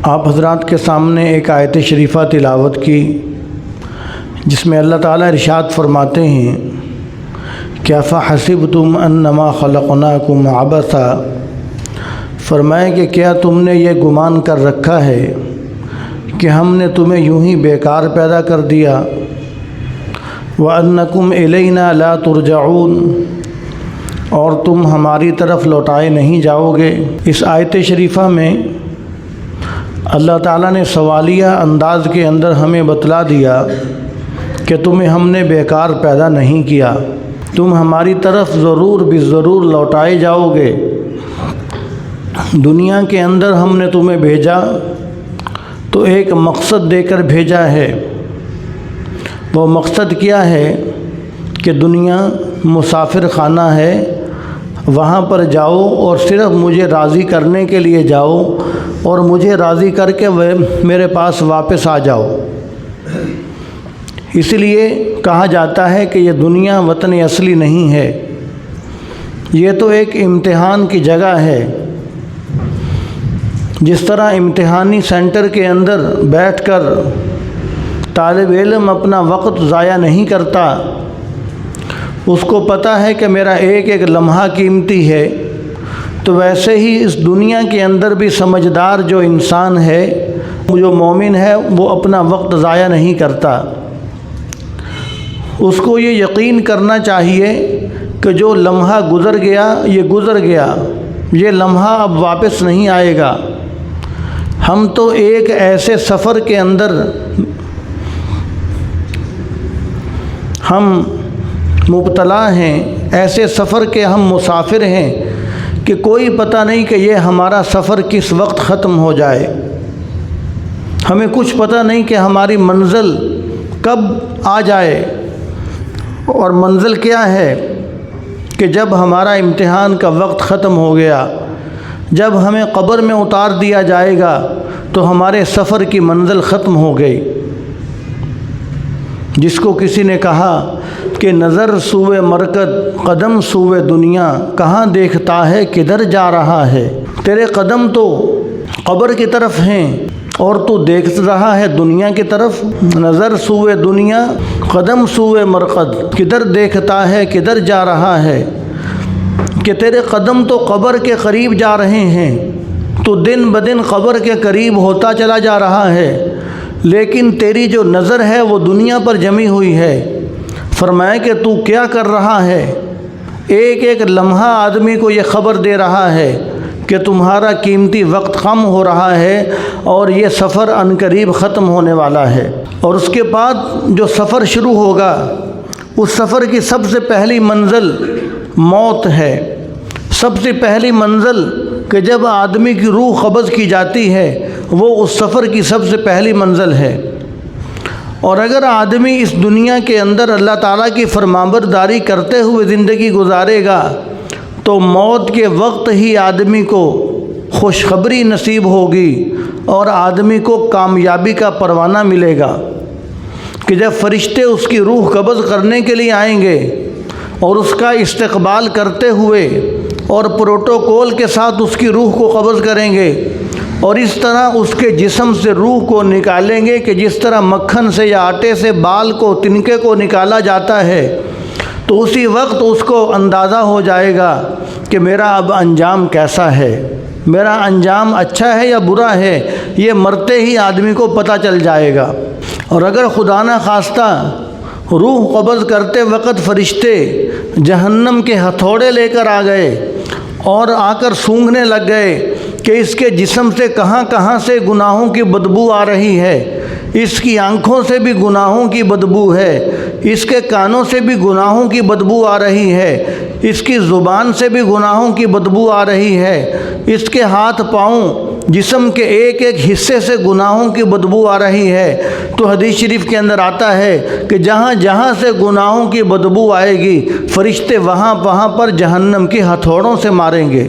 آپ حضرات کے سامنے ایک آیت شریفہ تلاوت کی جس میں اللہ تعالیٰ ارشاد فرماتے ہیں کہ افحسبتم انما خلقناکم عبثا، فرمائے کہ کیا تم نے یہ گمان کر رکھا ہے کہ ہم نے تمہیں یوں ہی بیکار پیدا کر دیا، وَأَنَّكُمْ إِلَيْنَا لَا تُرْجَعُونَ، اور تم ہماری طرف لوٹائے نہیں جاؤ گے۔ اس آیت شریفہ میں اللہ تعالیٰ نے سوالیہ انداز کے اندر ہمیں بتلا دیا کہ تمہیں ہم نے بیکار پیدا نہیں کیا، تم ہماری طرف ضرور بالضرور لوٹائے جاؤ گے۔ دنیا کے اندر ہم نے تمہیں بھیجا تو ایک مقصد دے کر بھیجا ہے۔ وہ مقصد کیا ہے کہ دنیا مسافر خانہ ہے، وہاں پر جاؤ اور صرف مجھے راضی کرنے کے لیے جاؤ اور مجھے راضی کر کے میرے پاس واپس آ جاؤ۔ اس لیے کہا جاتا ہے کہ یہ دنیا وطن اصلی نہیں ہے، یہ تو ایک امتحان کی جگہ ہے۔ جس طرح امتحانی سینٹر کے اندر بیٹھ کر طالب علم اپنا وقت ضائع نہیں کرتا، اس کو پتہ ہے کہ میرا ایک ایک لمحہ قیمتی ہے، تو ویسے ہی اس دنیا کے اندر بھی سمجھدار جو انسان ہے، جو مومن ہے، وہ اپنا وقت ضائع نہیں کرتا۔ اس کو یہ یقین کرنا چاہیے کہ جو لمحہ گزر گیا یہ گزر گیا، یہ لمحہ اب واپس نہیں آئے گا۔ ہم تو ایک ایسے سفر کے اندر ہم مبتلا ہیں، ایسے سفر کے ہم مسافر ہیں کہ کوئی پتہ نہیں کہ یہ ہمارا سفر کس وقت ختم ہو جائے۔ ہمیں کچھ پتہ نہیں کہ ہماری منزل کب آ جائے، اور منزل کیا ہے کہ جب ہمارا امتحان کا وقت ختم ہو گیا، جب ہمیں قبر میں اتار دیا جائے گا تو ہمارے سفر کی منزل ختم ہو گئی۔ جس کو کسی نے کہا کہ نظر سوئے مرکز قدم سوئے دنیا، کہاں دیکھتا ہے کدھر جا رہا ہے۔ تیرے قدم تو قبر کی طرف ہیں اور تو دیکھ رہا ہے دنیا کی طرف۔ نظر سوئے دنیا قدم سوئے مرقد، کدھر دیکھتا ہے کدھر جا رہا ہے، کہ تیرے قدم تو قبر کے قریب جا رہے ہیں، تو دن بدن قبر کے قریب ہوتا چلا جا رہا ہے، لیکن تیری جو نظر ہے وہ دنیا پر جمی ہوئی ہے۔ فرمایا کہ تو کیا کر رہا ہے؟ ایک ایک لمحہ آدمی کو یہ خبر دے رہا ہے کہ تمہارا قیمتی وقت کم ہو رہا ہے اور یہ سفر عنقریب ختم ہونے والا ہے۔ اور اس کے بعد جو سفر شروع ہوگا، اس سفر کی سب سے پہلی منزل موت ہے۔ سب سے پہلی منزل کہ جب آدمی کی روح قبض کی جاتی ہے، وہ اس سفر کی سب سے پہلی منزل ہے۔ اور اگر آدمی اس دنیا کے اندر اللہ تعالیٰ کی فرمانبرداری کرتے ہوئے زندگی گزارے گا تو موت کے وقت ہی آدمی کو خوشخبری نصیب ہوگی اور آدمی کو کامیابی کا پروانہ ملے گا، کہ جب فرشتے اس کی روح قبض کرنے کے لیے آئیں گے اور اس کا استقبال کرتے ہوئے اور پروٹوکول کے ساتھ اس کی روح کو قبض کریں گے، اور اس طرح اس کے جسم سے روح کو نکالیں گے کہ جس طرح مکھن سے یا آٹے سے بال کو، تنکے کو نکالا جاتا ہے، تو اسی وقت اس کو اندازہ ہو جائے گا کہ میرا اب انجام کیسا ہے، میرا انجام اچھا ہے یا برا ہے، یہ مرتے ہی آدمی کو پتہ چل جائے گا۔ اور اگر خدا نہ خواستہ روح قبض کرتے وقت فرشتے جہنم کے ہتھوڑے لے کر آ گئے اور آ کر سونگھنے لگ گئے کہ اس کے جسم سے کہاں کہاں سے گناہوں کی بدبو آ رہی ہے، اس کی آنکھوں سے بھی گناہوں کی بدبو ہے، اس کے کانوں سے بھی گناہوں کی بدبو آ رہی ہے، اس کی زبان سے بھی گناہوں کی بدبو آ رہی ہے، اس کے ہاتھ پاؤں جسم کے ایک ایک حصے سے گناہوں کی بدبو آ رہی ہے۔ تو حدیث شریف کے اندر آتا ہے کہ جہاں جہاں سے گناہوں کی بدبو آئے گی، فرشتے وہاں وہاں پر جہنم کی ہتھوڑوں سے ماریں گے۔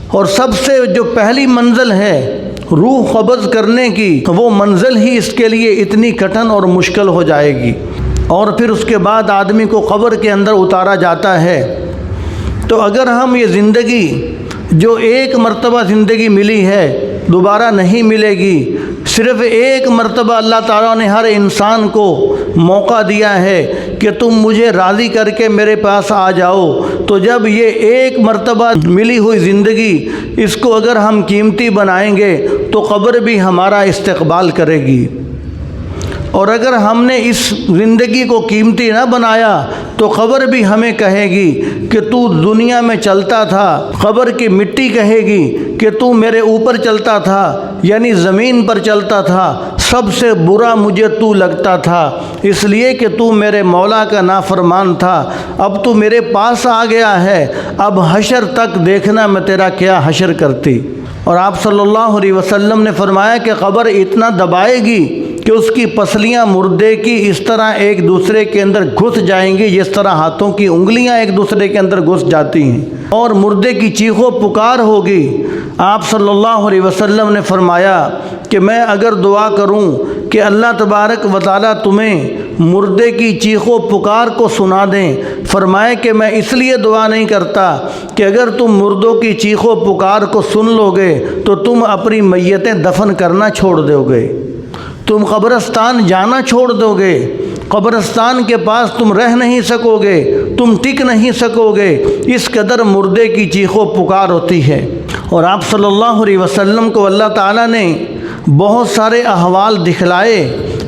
اور سب سے جو پہلی منزل ہے روح قبض کرنے کی، وہ منزل ہی اس کے لیے اتنی کٹھن اور مشکل ہو جائے گی۔ اور پھر اس کے بعد آدمی کو قبر کے اندر اتارا جاتا ہے۔ تو اگر ہم یہ زندگی جو ایک مرتبہ زندگی ملی ہے، دوبارہ نہیں ملے گی۔ صرف ایک مرتبہ اللہ تعالیٰ نے ہر انسان کو موقع دیا ہے کہ تم مجھے راضی کر کے میرے پاس آ جاؤ۔ تو جب یہ ایک مرتبہ ملی ہوئی زندگی اس کو اگر ہم قیمتی بنائیں گے تو قبر بھی ہمارا استقبال کرے گی، اور اگر ہم نے اس زندگی کو قیمتی نہ بنایا تو قبر بھی ہمیں کہے گی کہ تو دنیا میں چلتا تھا۔ قبر کی مٹی کہے گی کہ تو میرے اوپر چلتا تھا، یعنی زمین پر چلتا تھا، سب سے برا مجھے تو لگتا تھا، اس لیے کہ تو میرے مولا کا نافرمان تھا۔ اب تو میرے پاس آ گیا ہے، اب حشر تک دیکھنا میں تیرا کیا حشر کرتی۔ اور آپ صلی اللہ علیہ وسلم نے فرمایا کہ قبر اتنا دبائے گی کہ اس کی پسلیاں مردے کی اس طرح ایک دوسرے کے اندر گھس جائیں گی جس طرح ہاتھوں کی انگلیاں ایک دوسرے کے اندر گھس جاتی ہیں، اور مردے کی چیخ و پکار ہوگی۔ آپ صلی اللہ علیہ وسلم نے فرمایا کہ میں اگر دعا کروں کہ اللہ تبارک و تعالیٰ تمہیں مردے کی چیخ و پکار کو سنا دیں، فرمائے کہ میں اس لیے دعا نہیں کرتا کہ اگر تم مردوں کی چیخ و پکار کو سن لو گے تو تم اپنی میتیں دفن کرنا چھوڑ دو گے، تم قبرستان جانا چھوڑ دو گے، قبرستان کے پاس تم رہ نہیں سکو گے، تم ٹک نہیں سکو گے، اس قدر مردے کی چیخ و پکار ہوتی ہے۔ اور آپ صلی اللہ علیہ وسلم کو اللہ تعالیٰ نے بہت سارے احوال دکھلائے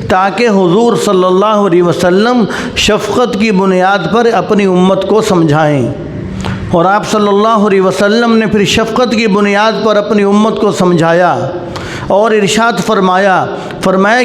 تاکہ حضور صلی اللہ علیہ وسلم شفقت کی بنیاد پر اپنی امت کو سمجھائیں، اور آپ صلی اللہ علیہ وسلم نے پھر شفقت کی بنیاد پر اپنی امت کو سمجھایا اور ارشاد فرمایا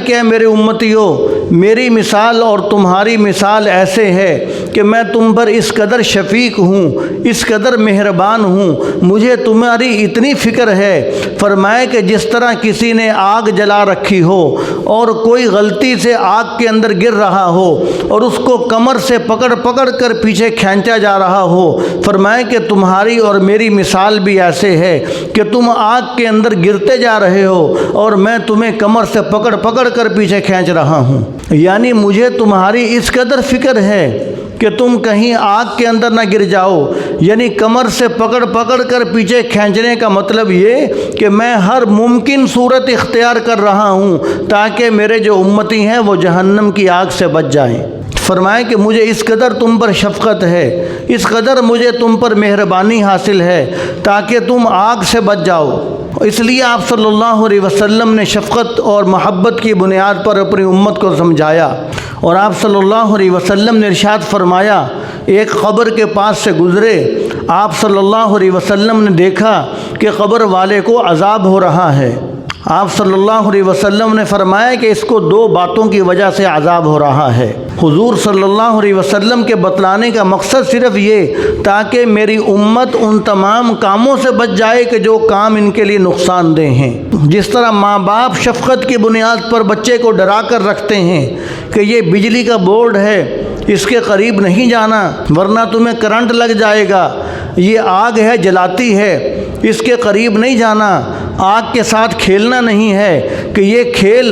کہ اے میرے امتیو، میری مثال اور تمہاری مثال ایسے ہے کہ میں تم پر اس قدر شفیق ہوں، اس قدر مہربان ہوں، مجھے تمہاری اتنی فکر ہے۔ فرمایا کہ جس طرح کسی نے آگ جلا رکھی ہو اور کوئی غلطی سے آگ کے اندر گر رہا ہو اور اس کو کمر سے پکڑ کر پیچھے کھینچا جا رہا ہو، فرمایا کہ تمہاری اور میری مثال بھی ایسے ہے کہ تم آگ کے اندر گرتے جا رہے ہو اور میں تمہیں کمر سے پکڑ کر پیچھے کھینچ رہا ہوں، یعنی مجھے تمہاری اس قدر فکر ہے کہ تم کہیں آگ کے اندر نہ گر جاؤ۔ یعنی کمر سے پکڑ کر پیچھے کھینچنے کا مطلب یہ کہ میں ہر ممکن صورت اختیار کر رہا ہوں تاکہ میرے جو امتی ہیں وہ جہنم کی آگ سے بچ جائیں۔ فرمائے کہ مجھے اس قدر تم پر شفقت ہے، اس قدر مجھے تم پر مہربانی حاصل ہے تاکہ تم آگ سے بچ جاؤ۔ اس لیے آپ صلی اللہ علیہ وسلم نے شفقت اور محبت کی بنیاد پر اپنی امت کو سمجھایا، اور آپ صلی اللہ علیہ وسلم نے ارشاد فرمایا، ایک قبر کے پاس سے گزرے، آپ صلی اللہ علیہ وسلم نے دیکھا کہ قبر والے کو عذاب ہو رہا ہے۔ آپ صلی اللہ علیہ وسلم نے فرمایا کہ اس کو دو باتوں کی وجہ سے عذاب ہو رہا ہے۔ حضور صلی اللہ علیہ وسلم کے بتلانے کا مقصد صرف یہ تاکہ میری امت ان تمام کاموں سے بچ جائے کہ جو کام ان کے لیے نقصان دہ ہیں۔ جس طرح ماں باپ شفقت کی بنیاد پر بچے کو ڈرا کر رکھتے ہیں کہ یہ بجلی کا بورڈ ہے، اس کے قریب نہیں جانا ورنہ تمہیں کرنٹ لگ جائے گا، یہ آگ ہے جلاتی ہے، اس کے قریب نہیں جانا، آگ کے ساتھ کھیلنا نہیں ہے کہ یہ کھیل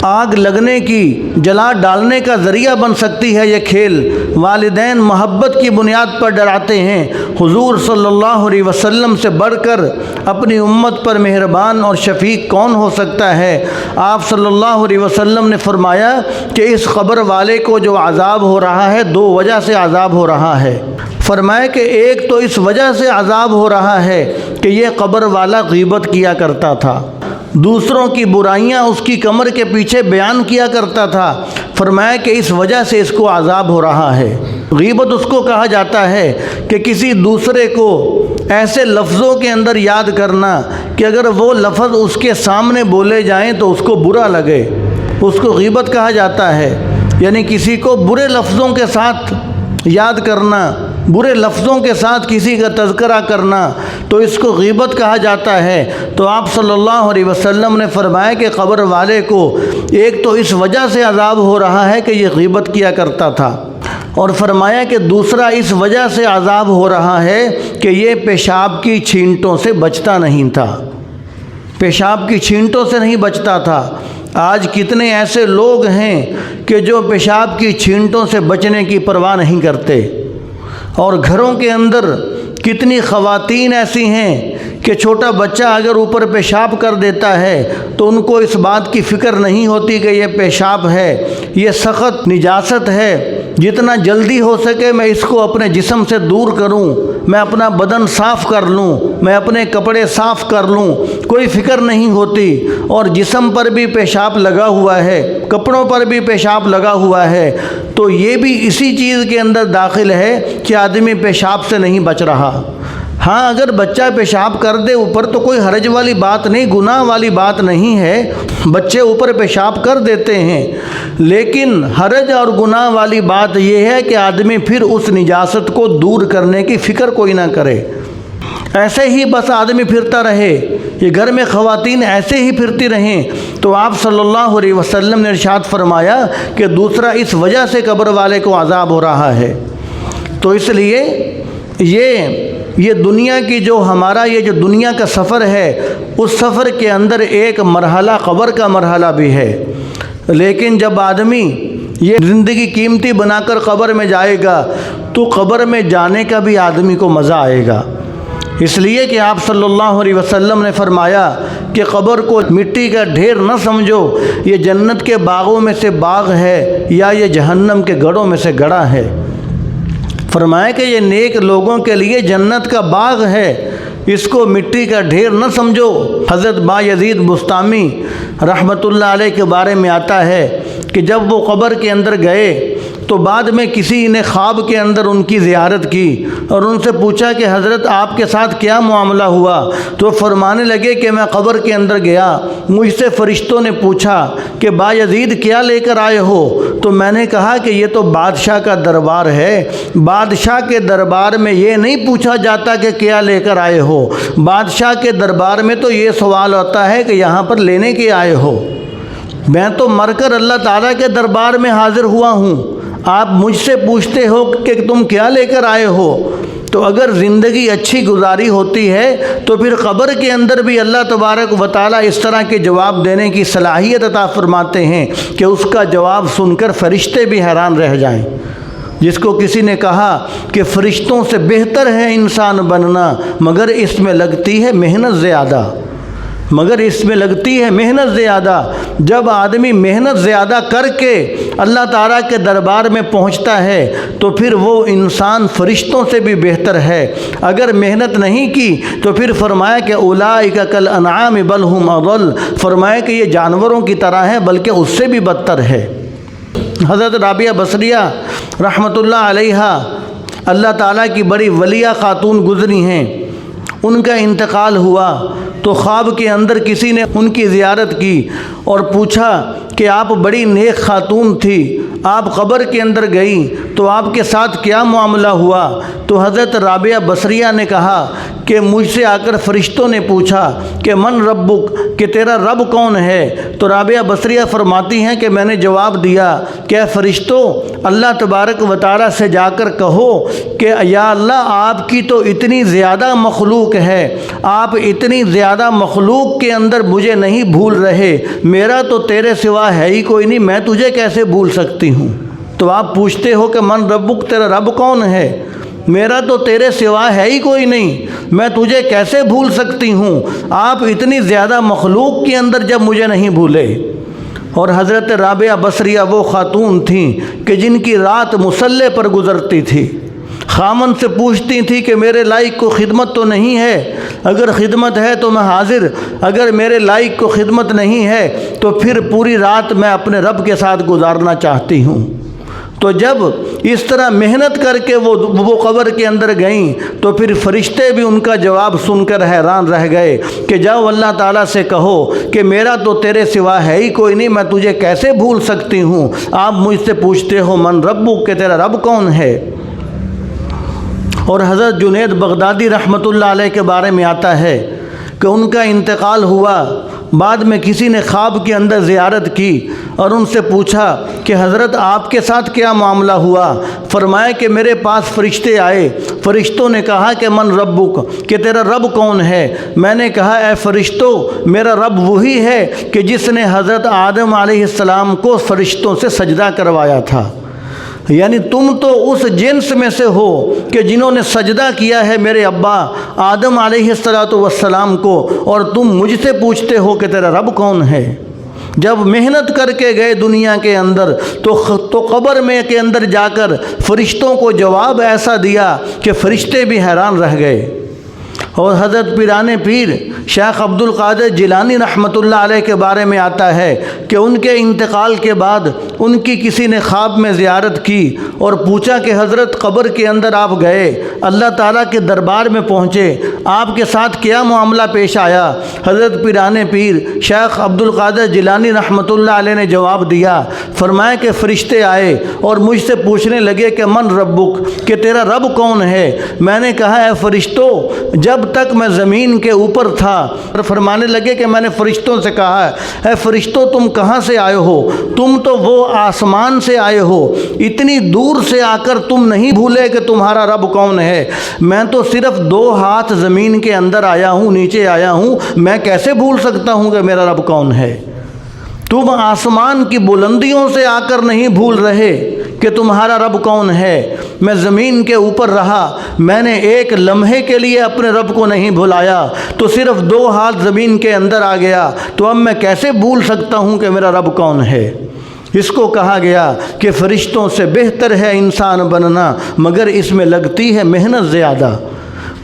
آگ لگنے کی، جلا ڈالنے کا ذریعہ بن سکتی ہے۔ یہ کھیل والدین محبت کی بنیاد پر ڈراتے ہیں۔ حضور صلی اللہ علیہ وسلم سے بڑھ کر اپنی امت پر مہربان اور شفیق کون ہو سکتا ہے؟ آپ صلی اللہ علیہ وسلم نے فرمایا کہ اس قبر والے کو جو عذاب ہو رہا ہے دو وجہ سے عذاب ہو رہا ہے۔ فرمایا کہ ایک تو اس وجہ سے عذاب ہو رہا ہے کہ یہ قبر والا غیبت کیا کرتا تھا، دوسروں کی برائیاں اس کی کمر کے پیچھے بیان کیا کرتا تھا۔ فرمایا کہ اس وجہ سے اس کو عذاب ہو رہا ہے۔ غیبت اس کو کہا جاتا ہے کہ کسی دوسرے کو ایسے لفظوں کے اندر یاد کرنا کہ اگر وہ لفظ اس کے سامنے بولے جائیں تو اس کو برا لگے، اس کو غیبت کہا جاتا ہے۔ یعنی کسی کو برے لفظوں کے ساتھ یاد کرنا، برے لفظوں کے ساتھ کسی کا تذکرہ کرنا، تو اس کو غیبت کہا جاتا ہے۔ تو آپ صلی اللہ علیہ وسلم نے فرمایا کہ قبر والے کو ایک تو اس وجہ سے عذاب ہو رہا ہے کہ یہ غیبت کیا کرتا تھا، اور فرمایا کہ دوسرا اس وجہ سے عذاب ہو رہا ہے کہ یہ پیشاب کی چھینٹوں سے بچتا نہیں تھا، پیشاب کی چھینٹوں سے نہیں بچتا تھا۔ آج کتنے ایسے لوگ ہیں کہ جو پیشاب کی چھینٹوں سے بچنے کی پرواہ نہیں کرتے، اور گھروں کے اندر کتنی خواتین ایسی ہیں کہ چھوٹا بچہ اگر اوپر پیشاب کر دیتا ہے تو ان کو اس بات کی فکر نہیں ہوتی کہ یہ پیشاب ہے، یہ سخت نجاست ہے، جتنا جلدی ہو سکے میں اس کو اپنے جسم سے دور کروں، میں اپنا بدن صاف کر لوں، میں اپنے کپڑے صاف کر لوں، کوئی فکر نہیں ہوتی۔ اور جسم پر بھی پیشاب لگا ہوا ہے، کپڑوں پر بھی پیشاب لگا ہوا ہے، تو یہ بھی اسی چیز کے اندر داخل ہے کہ آدمی پیشاب سے نہیں بچ رہا۔ ہاں اگر بچہ پیشاب کر دے اوپر تو کوئی حرج والی بات نہیں، گناہ والی بات نہیں ہے، بچے اوپر پیشاب کر دیتے ہیں، لیکن حرج اور گناہ والی بات یہ ہے کہ آدمی پھر اس نجاست کو دور کرنے کی فکر کوئی نہ کرے، ایسے ہی بس آدمی پھرتا رہے، یہ گھر میں خواتین ایسے ہی پھرتی رہیں، تو آپ صلی اللہ علیہ وسلم نے ارشاد فرمایا کہ دوسرا اس وجہ سے قبر والے کو عذاب ہو رہا ہے۔ تو اس لیے یہ دنیا کی جو ہمارا یہ جو دنیا کا سفر ہے، اس سفر کے اندر ایک مرحلہ قبر کا مرحلہ بھی ہے، لیکن جب آدمی یہ زندگی قیمتی بنا کر قبر میں جائے گا تو قبر میں جانے کا بھی آدمی کو مزہ آئے گا، اس لیے کہ آپ صلی اللہ علیہ وسلم نے فرمایا کہ قبر کو مٹی کا ڈھیر نہ سمجھو، یہ جنت کے باغوں میں سے باغ ہے یا یہ جہنم کے گڑھوں میں سے گڑھا ہے۔ فرمایا کہ یہ نیک لوگوں کے لیے جنت کا باغ ہے، اس کو مٹی کا ڈھیر نہ سمجھو۔ حضرت بایزید بستامی رحمۃ اللہ علیہ کے بارے میں آتا ہے کہ جب وہ قبر کے اندر گئے تو بعد میں کسی نے خواب کے اندر ان کی زیارت کی اور ان سے پوچھا کہ حضرت آپ کے ساتھ کیا معاملہ ہوا؟ تو فرمانے لگے کہ میں قبر کے اندر گیا، مجھ سے فرشتوں نے پوچھا کہ بایزید کیا لے کر آئے ہو؟ تو میں نے کہا کہ یہ تو بادشاہ کا دربار ہے، بادشاہ کے دربار میں یہ نہیں پوچھا جاتا کہ کیا لے کر آئے ہو، بادشاہ کے دربار میں تو یہ سوال ہوتا ہے کہ یہاں پر لینے کے آئے ہو؟ میں تو مر کر اللہ تعالیٰ کے دربار میں حاضر ہوا ہوں، آپ مجھ سے پوچھتے ہو کہ تم کیا لے کر آئے ہو؟ تو اگر زندگی اچھی گزاری ہوتی ہے تو پھر قبر کے اندر بھی اللہ تبارک و تعالیٰ اس طرح کے جواب دینے کی صلاحیت عطا فرماتے ہیں کہ اس کا جواب سن کر فرشتے بھی حیران رہ جائیں۔ جس کو کسی نے کہا کہ فرشتوں سے بہتر ہے انسان بننا، مگر اس میں لگتی ہے محنت زیادہ، محنت زیادہ۔ جب آدمی محنت زیادہ کر کے اللہ تعالیٰ کے دربار میں پہنچتا ہے تو پھر وہ انسان فرشتوں سے بھی بہتر ہے، اگر محنت نہیں کی تو پھر فرمایا کہ اولئک کالانعام بل ھم اضل، فرمایا کہ یہ جانوروں کی طرح ہے بلکہ اس سے بھی بدتر ہے۔ حضرت رابعہ بصریہ رحمۃ اللہ علیہ اللہ تعالیٰ کی بڑی ولیہ خاتون گزری ہیں، ان کا انتقال ہوا تو خواب کے اندر کسی نے ان کی زیارت کی اور پوچھا کہ آپ بڑی نیک خاتون تھی، آپ قبر کے اندر گئیں تو آپ کے ساتھ کیا معاملہ ہوا؟ تو حضرت رابعہ بصریہ نے کہا کہ مجھ سے آ کر فرشتوں نے پوچھا کہ من ربک، کہ تیرا رب کون ہے؟ تو رابعہ بصریہ فرماتی ہیں کہ میں نے جواب دیا کہ اے فرشتوں، اللہ تبارک و تعالیٰ سے جا کر کہو کہ یا اللہ آپ کی تو اتنی زیادہ مخلوق ہے، آپ اتنی زیادہ مخلوق کے اندر مجھے نہیں بھول رہے، میرا تو تیرے سوا ہے ہی کوئی نہیں، میں تجھے کیسے بھول سکتی ہوں؟ تو آپ پوچھتے ہو کہ من ربک، تیرا رب کون ہے؟ میرا تو تیرے سوا ہے ہی کوئی نہیں، میں تجھے کیسے بھول سکتی ہوں؟ آپ اتنی زیادہ مخلوق کے اندر جب مجھے نہیں بھولے۔ اور حضرت رابعہ بصریہ وہ خاتون تھیں کہ جن کی رات مصلے پر گزرتی تھی، خامن سے پوچھتی تھی کہ میرے لائق کو خدمت تو نہیں ہے، اگر خدمت ہے تو میں حاضر، اگر میرے لائق کو خدمت نہیں ہے تو پھر پوری رات میں اپنے رب کے ساتھ گزارنا چاہتی ہوں۔ تو جب اس طرح محنت کر کے وہ قبر کے اندر گئیں تو پھر فرشتے بھی ان کا جواب سن کر حیران رہ گئے کہ جاؤ اللہ تعالیٰ سے کہو کہ میرا تو تیرے سوا ہے ہی کوئی نہیں، میں تجھے کیسے بھول سکتی ہوں؟ آپ مجھ سے پوچھتے ہو من ربک، کہ تیرا رب کون ہے؟ اور حضرت جنید بغدادی رحمۃ اللہ علیہ کے بارے میں آتا ہے کہ ان کا انتقال ہوا، بعد میں کسی نے خواب کے اندر زیارت کی اور ان سے پوچھا کہ حضرت آپ کے ساتھ کیا معاملہ ہوا؟ فرمایا کہ میرے پاس فرشتے آئے، فرشتوں نے کہا کہ من ربک، کہ تیرا رب کون ہے؟ میں نے کہا اے فرشتوں، میرا رب وہی ہے کہ جس نے حضرت آدم علیہ السلام کو فرشتوں سے سجدہ کروایا تھا۔ یعنی تم تو اس جنس میں سے ہو کہ جنہوں نے سجدہ کیا ہے میرے ابا آدم علیہ السلام کو، اور تم مجھ سے پوچھتے ہو کہ تیرا رب کون ہے۔ جب محنت کر کے گئے دنیا کے اندر تو قبر میں کے اندر جا کر فرشتوں کو جواب ایسا دیا کہ فرشتے بھی حیران رہ گئے۔ اور حضرت پیران پیر شیخ عبد القادر جیلانی رحمۃ اللہ علیہ کے بارے میں آتا ہے کہ ان کے انتقال کے بعد ان کی کسی نے خواب میں زیارت کی اور پوچھا کہ حضرت قبر کے اندر آپ گئے، اللہ تعالیٰ کے دربار میں پہنچے، آپ کے ساتھ کیا معاملہ پیش آیا؟ حضرت پیران پیر شیخ عبد القادر جیلانی رحمۃ اللہ علیہ نے جواب دیا، فرمایا کہ فرشتے آئے اور مجھ سے پوچھنے لگے کہ من ربک، کہ تیرا رب کون ہے؟ میں نے کہا اے فرشتوں، جب تک میں زمین کے اوپر تھا، فرمانے لگے کہ میں نے فرشتوں سے کہا اے فرشتوں تم کہاں سے آئے ہو؟ تم تو وہ آسمان سے آئے ہو، اتنی دور سے آ کر تم نہیں بھولے کہ تمہارا رب کون ہے؟ میں تو صرف 2 ہاتھ زمین کے اندر آیا ہوں، نیچے آیا ہوں، میں کیسے بھول سکتا ہوں کہ میرا رب کون ہے؟ تم آسمان کی بلندیوں سے آ کر نہیں بھول رہے کہ تمہارا رب کون ہے۔ میں زمین کے اوپر رہا، میں نے ایک لمحے کے لیے اپنے رب کو نہیں بھلایا، تو صرف 2 ہاتھ زمین کے اندر آ گیا، تو اب میں کیسے بھول سکتا ہوں کہ میرا رب کون ہے؟ اس کو کہا گیا کہ فرشتوں سے بہتر ہے انسان بننا، مگر اس میں لگتی ہے محنت زیادہ۔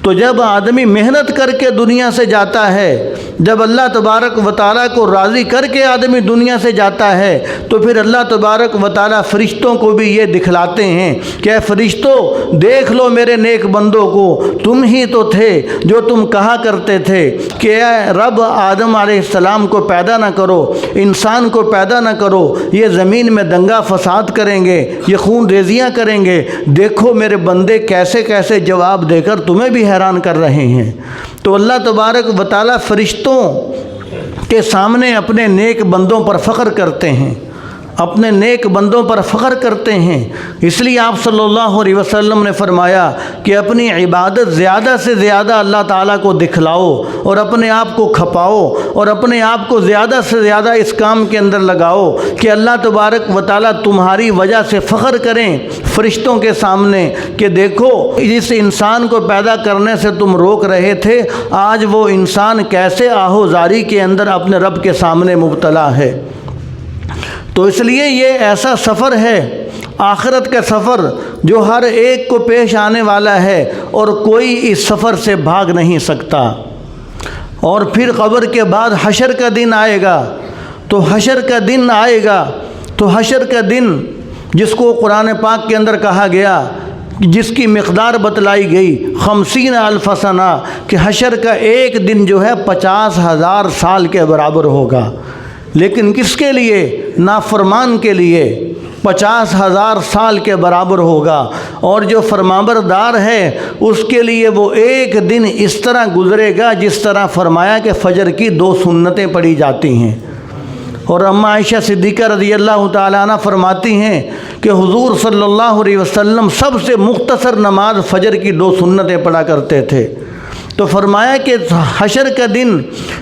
تو جب آدمی محنت کر کے دنیا سے جاتا ہے، جب اللہ تبارک و تعالیٰ کو راضی کر کے آدمی دنیا سے جاتا ہے، تو پھر اللہ تبارک و تعالیٰ فرشتوں کو بھی یہ دکھلاتے ہیں کہ اے فرشتوں دیکھ لو میرے نیک بندوں کو، تم ہی تو تھے جو تم کہا کرتے تھے کہ اے رب آدم علیہ السلام کو پیدا نہ کرو، انسان کو پیدا نہ کرو، یہ زمین میں دنگا فساد کریں گے، یہ خون ریزیاں کریں گے۔ دیکھو میرے بندے کیسے کیسے جواب دے کر تمہیں بھی حیران کر رہے ہیں۔ تو اللہ تبارک و تعالیٰ فرشتوں کے سامنے اپنے نیک بندوں پر فخر کرتے ہیں، اپنے نیک بندوں پر فخر کرتے ہیں۔ اس لیے آپ صلی اللہ علیہ وسلم نے فرمایا کہ اپنی عبادت زیادہ سے زیادہ اللہ تعالیٰ کو دکھلاؤ اور اپنے آپ کو کھپاؤ اور اپنے آپ کو زیادہ سے زیادہ اس کام کے اندر لگاؤ کہ اللہ تبارک و تعالیٰ تمہاری وجہ سے فخر کریں فرشتوں کے سامنے کہ دیکھو جس انسان کو پیدا کرنے سے تم روک رہے تھے، آج وہ انسان کیسے آہوزاری کے اندر اپنے رب کے سامنے مبتلا ہے۔ تو اس لیے یہ ایسا سفر ہے، آخرت کا سفر، جو ہر ایک کو پیش آنے والا ہے اور کوئی اس سفر سے بھاگ نہیں سکتا۔ اور پھر قبر کے بعد حشر کا دن آئے گا، تو حشر کا دن آئے گا، تو حشر کا دن جس کو قرآن پاک کے اندر کہا گیا، جس کی مقدار بتلائی گئی 50,000 سنہ، کہ حشر کا ایک دن جو ہے 50,000 سال کے برابر ہوگا۔ لیکن کس کے لیے؟ نافرمان کے لیے 50,000 سال کے برابر ہوگا، اور جو فرمانبردار ہے اس کے لیے وہ ایک دن اس طرح گزرے گا جس طرح فرمایا کہ فجر کی 2 سنتیں پڑھی جاتی ہیں۔ اور اماں عائشہ صدیقہ رضی اللہ تعالیٰ عنہ فرماتی ہیں کہ حضور صلی اللہ علیہ وسلم سب سے مختصر نماز فجر کی 2 سنتیں پڑھا کرتے تھے۔ تو فرمایا کہ حشر کا دن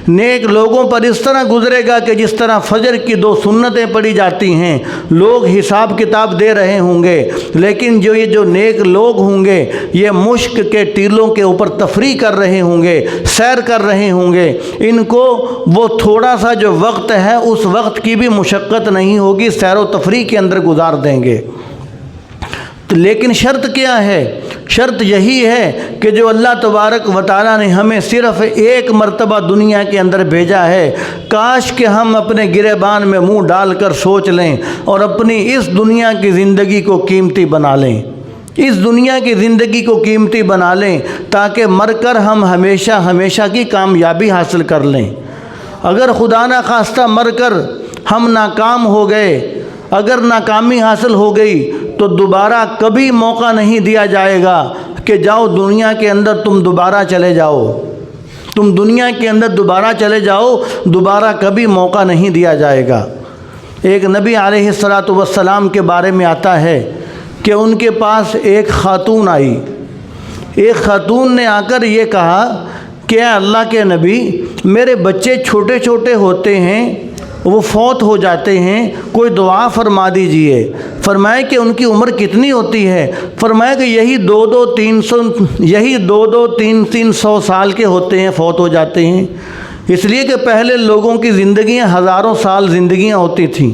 نیک لوگوں پر اس طرح گزرے گا کہ جس طرح فجر کی 2 سنتیں پڑھی جاتی ہیں، لوگ حساب کتاب دے رہے ہوں گے، لیکن یہ جو نیک لوگ ہوں گے یہ مشک کے ٹیلوں کے اوپر تفریح کر رہے ہوں گے، سیر کر رہے ہوں گے، ان کو وہ تھوڑا سا جو وقت ہے اس وقت کی بھی مشقت نہیں ہوگی، سیر و تفریح کے اندر گزار دیں گے۔ لیکن شرط کیا ہے؟ شرط یہی ہے کہ جو اللہ تبارک و تعالیٰ نے ہمیں صرف ایک مرتبہ دنیا کے اندر بھیجا ہے، کاش کہ ہم اپنے گریبان میں منہ ڈال کر سوچ لیں اور اپنی اس دنیا کی زندگی کو قیمتی بنا لیں، اس دنیا کی زندگی کو قیمتی بنا لیں، تاکہ مر کر ہم ہمیشہ ہمیشہ کی کامیابی حاصل کر لیں۔ اگر خدا نہ خواستہ مر کر ہم ناکام ہو گئے، اگر ناکامی حاصل ہو گئی، تو دوبارہ کبھی موقع نہیں دیا جائے گا کہ جاؤ دنیا کے اندر تم دوبارہ چلے جاؤ، تم دنیا کے اندر دوبارہ چلے جاؤ، دوبارہ کبھی موقع نہیں دیا جائے گا۔ ایک نبی علیہ السلام کے بارے میں آتا ہے کہ ان کے پاس ایک خاتون آئی، ایک خاتون نے آ کر یہ کہا کہ اے اللہ کے نبی، میرے بچے چھوٹے چھوٹے ہوتے ہیں وہ فوت ہو جاتے ہیں، کوئی دعا فرما دیجئے۔ فرمائے کہ ان کی عمر کتنی ہوتی ہے؟ فرمایا کہ یہی دو دو تین سو سال کے ہوتے ہیں، فوت ہو جاتے ہیں۔ اس لیے کہ پہلے لوگوں کی زندگیاں ہزاروں سال زندگیاں ہوتی تھیں،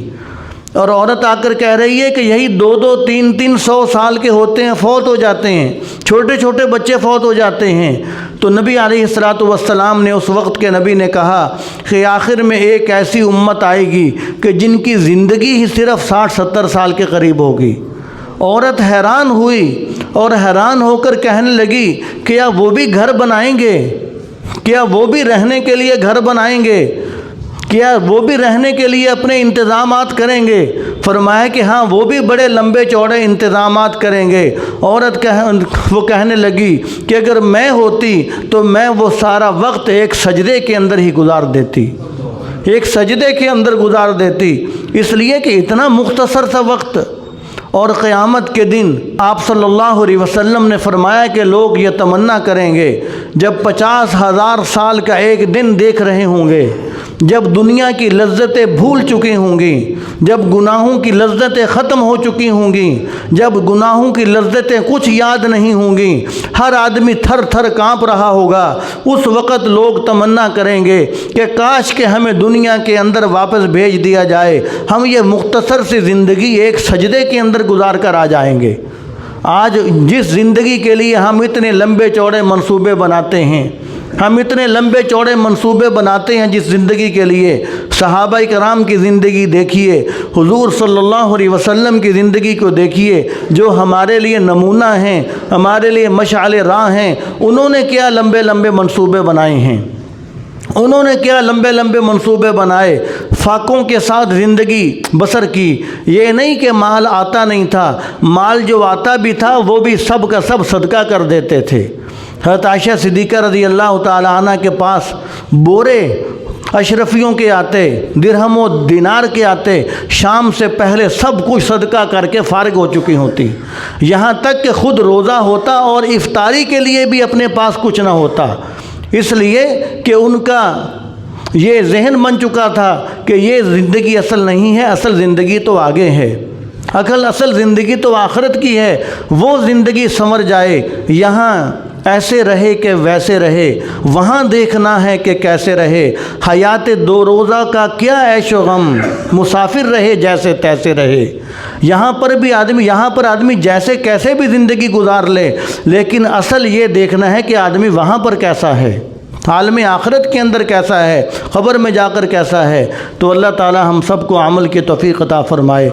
اور عورت آ کر کہہ رہی ہے کہ یہی دو تین سو سال کے ہوتے ہیں، فوت ہو جاتے ہیں، چھوٹے چھوٹے بچے فوت ہو جاتے ہیں۔ تو نبی علیہ الصلوۃ والسلام نے، اس وقت کے نبی نے کہا کہ آخر میں ایک ایسی امت آئے گی کہ جن کی زندگی ہی صرف 60-70 سال کے قریب ہوگی۔ عورت حیران ہوئی اور حیران ہو کر کہنے لگی کہ کیا وہ بھی گھر بنائیں گے؟ کیا وہ بھی رہنے کے لیے گھر بنائیں گے؟ کیا وہ بھی رہنے کے لیے اپنے انتظامات کریں گے؟ فرمایا کہ ہاں، وہ بھی بڑے لمبے چوڑے انتظامات کریں گے۔ عورت وہ کہنے لگی کہ اگر میں ہوتی تو میں وہ سارا وقت ایک سجدے کے اندر ہی گزار دیتی، ایک سجدے کے اندر گزار دیتی، اس لیے کہ اتنا مختصر سا وقت۔ اور قیامت کے دن آپ صلی اللہ علیہ وسلم نے فرمایا کہ لوگ یہ تمنا کریں گے جب 50,000 سال کا ایک دن دیکھ رہے ہوں گے، جب دنیا کی لذتیں بھول چکی ہوں گی، جب گناہوں کی لذتیں ختم ہو چکی ہوں گی، جب گناہوں کی لذتیں کچھ یاد نہیں ہوں گی، ہر آدمی تھر تھر کانپ رہا ہوگا، اس وقت لوگ تمنا کریں گے کہ کاش کہ ہمیں دنیا کے اندر واپس بھیج دیا جائے، ہم یہ مختصر سی زندگی ایک سجدے کے اندر گزار کر آ جائیں گے۔ آج جس زندگی کے لیے ہم اتنے لمبے چوڑے منصوبے بناتے ہیں، ہم اتنے لمبے چوڑے منصوبے بناتے ہیں جس زندگی کے لیے، صحابہ کرام کی زندگی دیکھیے، حضور صلی اللہ علیہ وسلم کی زندگی کو دیکھیے، جو ہمارے لیے نمونہ ہیں، ہمارے لیے مشعل راہ ہیں۔ انہوں نے کیا لمبے لمبے منصوبے بنائے ہیں، انہوں نے کیا لمبے لمبے منصوبے بنائے، فاقوں کے ساتھ زندگی بسر کی۔ یہ نہیں کہ مال آتا نہیں تھا، مال جو آتا بھی تھا وہ بھی سب کا سب صدقہ کر دیتے تھے۔ حضرت عائشہ صدیقہ رضی اللہ تعالی عنہ کے پاس بورے اشرفیوں کے آتے، درہم و دینار کے آتے، شام سے پہلے سب کچھ صدقہ کر کے فارغ ہو چکی ہوتی، یہاں تک کہ خود روزہ ہوتا اور افطاری کے لیے بھی اپنے پاس کچھ نہ ہوتا، اس لیے کہ ان کا یہ ذہن بن چکا تھا کہ یہ زندگی اصل نہیں ہے، اصل زندگی تو آگے ہے، اصل زندگی تو آخرت کی ہے، وہ زندگی سنور جائے، یہاں ایسے رہے کہ ویسے رہے، وہاں دیکھنا ہے کہ کیسے رہے، حیات دو روزہ کا کیا عیش و غم، مسافر رہے جیسے تیسے رہے۔ یہاں پر آدمی جیسے کیسے بھی زندگی گزار لے، لیکن اصل یہ دیکھنا ہے کہ آدمی وہاں پر کیسا ہے، عالم آخرت کے اندر کیسا ہے، قبر میں جا کر کیسا ہے۔ تو اللہ تعالی ہم سب کو عمل کی توفیق عطا فرمائے۔